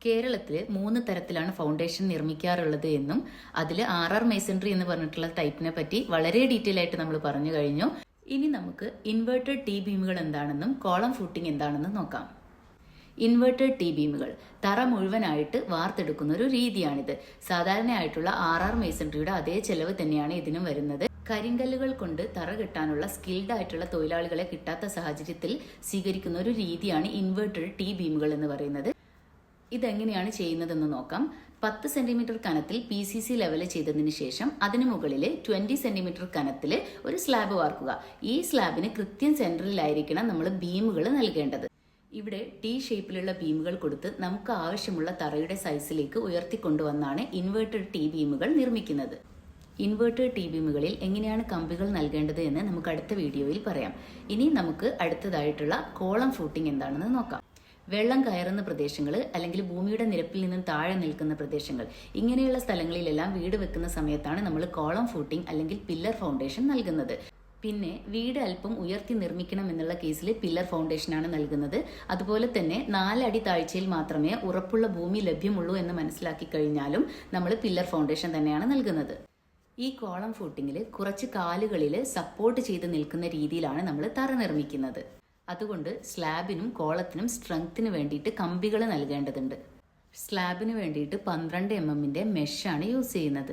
കേരളത്തിൽ 3 തരത്തിലാണ് ഫൗണ്ടേഷൻ നിർമ്മിക്കാറുള്ളത് എന്നും അതിൽ RR മേസൺറി എന്ന് പറഞ്ഞിട്ടുള്ള ടൈപ്പിനെ പറ്റി വളരെ ഡീറ്റെയിൽ ആയിട്ട് നമ്മൾ പറഞ്ഞു കഴിഞ്ഞു. ഇനി നമുക്ക് ഇൻവേർട്ടഡ് ടി ബീമുകൾ എന്താണെന്നും കോളം ഫൂട്ടിംഗ് എന്താണെന്നും നോക്കാം. ഇൻവേർട്ടഡ് ടി ബീമുകൾ തറ മുഴുവനായിട്ട് വാർത്തെടുക്കുന്ന ഒരു രീതിയാണിത്. സാധാരണയായിട്ടുള്ള RR മേസൺറിയുടെ അതേ ചെലവ് തന്നെയാണ് ഇതിനും വരുന്നത്. കരിങ്കല്ലുകൾ കൊണ്ട് തറ കെട്ടാനുള്ള സ്കിൽഡ് ആയിട്ടുള്ള തൊഴിലാളികളെ കിട്ടാത്ത സാഹചര്യത്തിൽ സ്വീകരിക്കുന്ന ഒരു രീതിയാണ് ഇൻവേർട്ടഡ് ടി ബീമുകൾ എന്ന് പറയുന്നത്. ഇതെങ്ങനെയാണ് ചെയ്യുന്നതെന്ന് നോക്കാം. 10 സെന്റിമീറ്റർ കനത്തിൽ PCC ലെവൽ ചെയ്തതിന് ശേഷം അതിന് മുകളിൽ 20 സെന്റിമീറ്റർ കനത്തിൽ ഒരു സ്ലാബ് വാർക്കുക. ഈ സ്ലാബിന് കൃത്യം സെന്ററിലായിരിക്കണം നമ്മൾ ബീമുകൾ നൽകേണ്ടത്. ഇവിടെ T ഷേപ്പിലുള്ള ബീമുകൾ കൊടുത്ത് നമുക്ക് ആവശ്യമുള്ള തറയുടെ സൈസിലേക്ക് ഉയർത്തിക്കൊണ്ടുവന്നാണ് ഇൻവേർട്ടഡ് ടി ബീമുകൾ നിർമ്മിക്കുന്നത്. ഇൻവേർട്ടഡ് ടി ബീമുകളിൽ എങ്ങനെയാണ് കമ്പികൾ നൽകേണ്ടത് എന്ന് നമുക്ക് അടുത്ത വീഡിയോയിൽ പറയാം. ഇനി നമുക്ക് അടുത്തതായിട്ടുള്ള കോളം ഫൂട്ടിംഗ് എന്താണെന്ന് നോക്കാം. വെള്ളം കയറുന്ന പ്രദേശങ്ങൾ അല്ലെങ്കിൽ ഭൂമിയുടെ നിരപ്പിൽ നിന്നും താഴെ നിൽക്കുന്ന പ്രദേശങ്ങൾ, ഇങ്ങനെയുള്ള സ്ഥലങ്ങളിലെല്ലാം വീട് വെക്കുന്ന സമയത്താണ് നമ്മൾ കോളം ഫൂട്ടിംഗ് അല്ലെങ്കിൽ പില്ലർ ഫൗണ്ടേഷൻ നൽകുന്നത്. പിന്നെ വീട് അല്പം ഉയർത്തി നിർമ്മിക്കണം എന്നുള്ള കേസിൽ പില്ലർ ഫൗണ്ടേഷനാണ് നൽകുന്നത്. അതുപോലെ തന്നെ 4 അടി താഴ്ചയിൽ മാത്രമേ ഉറപ്പുള്ള ഭൂമി ലഭ്യമുള്ളൂ എന്ന് മനസ്സിലാക്കി കഴിഞ്ഞാലും നമ്മൾ പില്ലർ ഫൗണ്ടേഷൻ തന്നെയാണ് നൽകുന്നത്. ഈ കോളം ഫൂട്ടിങ്ങിൽ കുറച്ച് കാലുകളിൽ സപ്പോർട്ട് ചെയ്ത് നിൽക്കുന്ന രീതിയിലാണ് നമ്മൾ തറ നിർമ്മിക്കുന്നത്. അതുകൊണ്ട് സ്ലാബിനും കോളത്തിനും സ്ട്രെങ്ത്തിന് വേണ്ടിയിട്ട് കമ്പികൾ നൽകേണ്ടതുണ്ട്. സ്ലാബിന് വേണ്ടിയിട്ട് 12 mm മെഷാണ് യൂസ് ചെയ്യുന്നത്.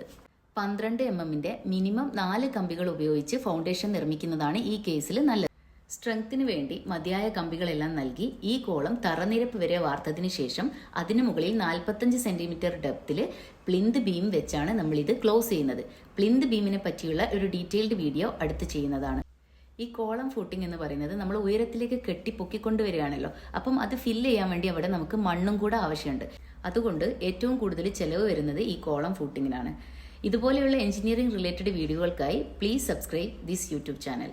12 mm മിനിമം 4 കമ്പികൾ ഉപയോഗിച്ച് ഫൗണ്ടേഷൻ നിർമ്മിക്കുന്നതാണ് ഈ കേസിൽ നല്ലത്. സ്ട്രെങ്ത്തിന് വേണ്ടി മതിയായ കമ്പികളെല്ലാം നൽകി ഈ കോളം തറനിരപ്പ് വരെ വാർത്തതിന് ശേഷം അതിനു മുകളിൽ 45 സെന്റിമീറ്റർ ഡെപ്തിൽ പ്ലിന്ത് ബീം വെച്ചാണ് നമ്മൾ ഇത് ക്ലോസ് ചെയ്യുന്നത്. പ്ലിന്ത് ബീമിനെ പറ്റിയുള്ള ഒരു ഡീറ്റെയിൽഡ് വീഡിയോ അടുത്ത് ചെയ്യുന്നതാണ്. ഈ കോളം ഫൂട്ടിംഗ് എന്ന് പറയുന്നത് നമ്മൾ ഉയരത്തിലേക്ക് കെട്ടിപ്പൊക്കിക്കൊണ്ടുവരികയാണല്ലോ. അപ്പം അത് ഫില്ല് ചെയ്യാൻ വേണ്ടി അവിടെ നമുക്ക് മണ്ണും കൂടെ ആവശ്യമുണ്ട്. അതുകൊണ്ട് ഏറ്റവും കൂടുതൽ ചെലവ് വരുന്നത് ഈ കോളം ഫൂട്ടിങ്ങിനാണ്. ഇതുപോലെയുള്ള എഞ്ചിനീയറിംഗ് റിലേറ്റഡ് വീഡിയോകൾക്കായി please subscribe this YouTube channel.